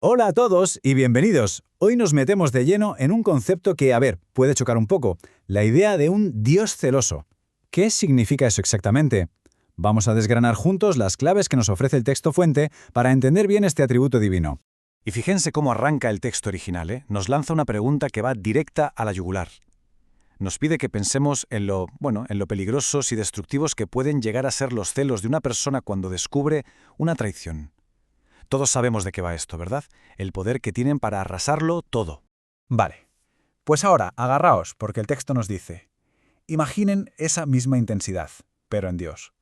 Hola a todos y bienvenidos. Hoy nos metemos de lleno en un concepto que, puede chocar un poco. La idea de un Dios celoso. ¿Qué significa eso exactamente? Vamos a desgranar juntos las claves que nos ofrece el texto fuente para entender bien este atributo divino. Y fíjense cómo arranca el texto original, ¿eh? Nos lanza una pregunta que va directa a la yugular. Nos pide que pensemos en lo peligrosos y destructivos que pueden llegar a ser los celos de una persona cuando descubre una traición. Todos sabemos de qué va esto, ¿verdad? El poder que tienen para arrasarlo todo. Vale. Pues ahora, agarraos, porque el texto nos dice: imaginen esa misma intensidad, pero en Dios.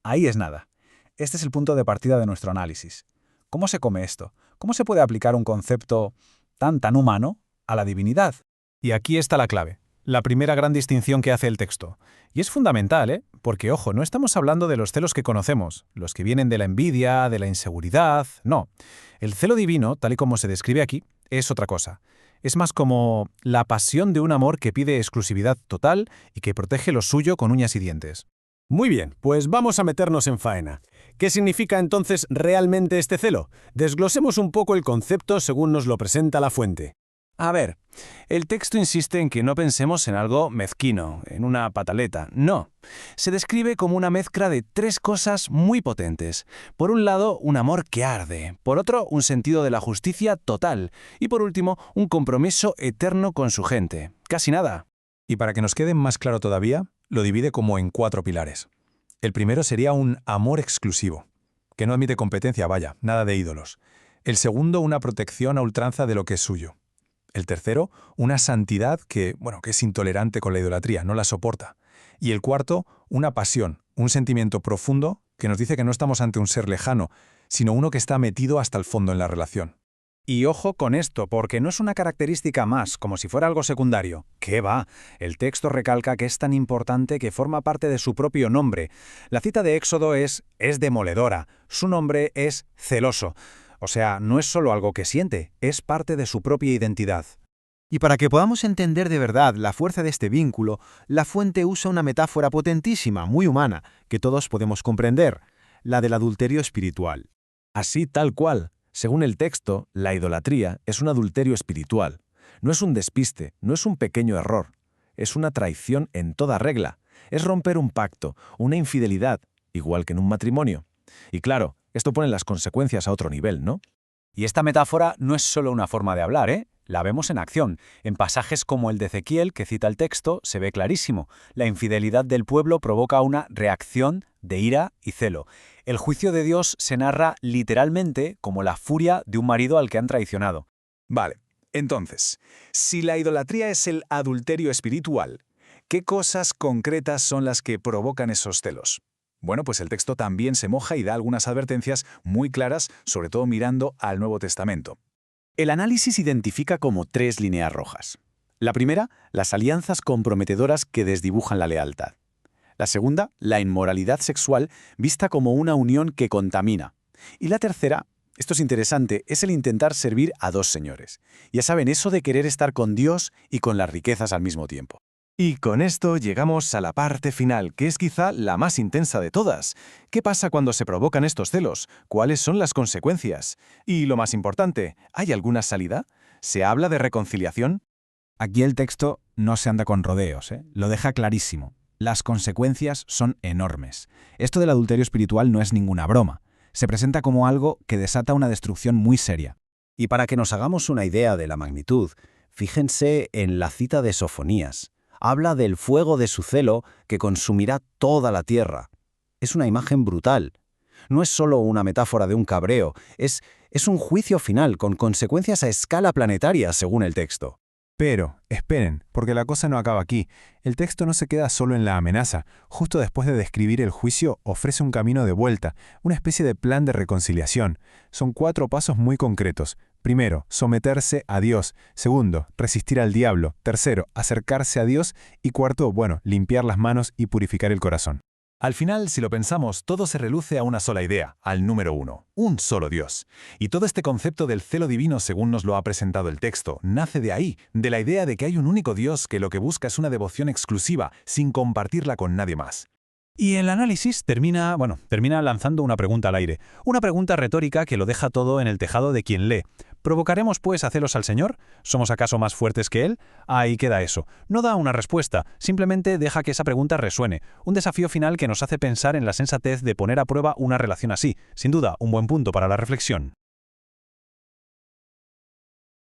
Ahí es nada. Este es el punto de partida de nuestro análisis. ¿Cómo se come esto? ¿Cómo se puede aplicar un concepto tan humano a la divinidad? Y aquí está la clave, la primera gran distinción que hace el texto. Y es fundamental, ¿eh? Porque, ojo, no estamos hablando de los celos que conocemos, los que vienen de la envidia, de la inseguridad, no. El celo divino, tal y como se describe aquí, es otra cosa. Es más como la pasión de un amor que pide exclusividad total y que protege lo suyo con uñas y dientes. Muy bien, pues vamos a meternos en faena. ¿Qué significa entonces realmente este celo? Desglosemos un poco el concepto según nos lo presenta la fuente. A ver, el texto insiste en que no pensemos en algo mezquino, en una pataleta. No. Se describe como una mezcla de tres cosas muy potentes. Por un lado, un amor que arde. Por otro, un sentido de la justicia total. Y por último, un compromiso eterno con su gente. Casi nada. Y para que nos quede más claro todavía, lo divide como en 4 pilares. El primero sería un amor exclusivo, que no admite competencia, nada de ídolos. El segundo, una protección a ultranza de lo que es suyo. El tercero, una santidad que es intolerante con la idolatría, no la soporta. Y el cuarto, una pasión, un sentimiento profundo que nos dice que no estamos ante un ser lejano, sino uno que está metido hasta el fondo en la relación. Y ojo con esto, porque no es una característica más, como si fuera algo secundario. ¿Qué va? El texto recalca que es tan importante que forma parte de su propio nombre. La cita de Éxodo es demoledora. Su nombre es celoso. O sea, no es solo algo que siente, es parte de su propia identidad. Y para que podamos entender de verdad la fuerza de este vínculo, la fuente usa una metáfora potentísima, muy humana, que todos podemos comprender, la del adulterio espiritual. Así tal cual. Según el texto, la idolatría es un adulterio espiritual. No es un despiste, no es un pequeño error. Es una traición en toda regla. Es romper un pacto, una infidelidad, igual que en un matrimonio. Y claro, esto pone las consecuencias a otro nivel, ¿no? Y esta metáfora no es solo una forma de hablar, ¿eh? La vemos en acción. En pasajes como el de Ezequiel, que cita el texto, se ve clarísimo. La infidelidad del pueblo provoca una reacción de ira y celo. El juicio de Dios se narra literalmente como la furia de un marido al que han traicionado. Vale, entonces, si la idolatría es el adulterio espiritual, ¿qué cosas concretas son las que provocan esos celos? Bueno, pues el texto también se moja y da algunas advertencias muy claras, sobre todo mirando al Nuevo Testamento. El análisis identifica como 3 líneas rojas. La primera, las alianzas comprometedoras que desdibujan la lealtad. La segunda, la inmoralidad sexual vista como una unión que contamina. Y la tercera, esto es interesante, es el intentar servir a 2 señores. Ya saben, eso de querer estar con Dios y con las riquezas al mismo tiempo. Y con esto llegamos a la parte final, que es quizá la más intensa de todas. ¿Qué pasa cuando se provocan estos celos? ¿Cuáles son las consecuencias? Y lo más importante, ¿hay alguna salida? ¿Se habla de reconciliación? Aquí el texto no se anda con rodeos, ¿eh? Lo deja clarísimo. Las consecuencias son enormes. Esto del adulterio espiritual no es ninguna broma. Se presenta como algo que desata una destrucción muy seria. Y para que nos hagamos una idea de la magnitud, fíjense en la cita de Sofonías. Habla del fuego de su celo que consumirá toda la tierra. Es una imagen brutal. No es solo una metáfora de un cabreo, es un juicio final con consecuencias a escala planetaria, según el texto. Pero, esperen, porque la cosa no acaba aquí. El texto no se queda solo en la amenaza. Justo después de describir el juicio, ofrece un camino de vuelta, una especie de plan de reconciliación. Son 4 pasos muy concretos. Primero, someterse a Dios. Segundo, resistir al diablo. Tercero, acercarse a Dios. Y cuarto, limpiar las manos y purificar el corazón. Al final, si lo pensamos, todo se reduce a una sola idea, al número 1, un solo Dios. Y todo este concepto del celo divino, según nos lo ha presentado el texto, nace de ahí, de la idea de que hay un único Dios que lo que busca es una devoción exclusiva, sin compartirla con nadie más. Y el análisis termina lanzando una pregunta al aire. Una pregunta retórica que lo deja todo en el tejado de quien lee. ¿Provocaremos, pues, a celos al Señor? ¿Somos acaso más fuertes que Él? Ahí queda eso. No da una respuesta, simplemente deja que esa pregunta resuene. Un desafío final que nos hace pensar en la sensatez de poner a prueba una relación así. Sin duda, un buen punto para la reflexión.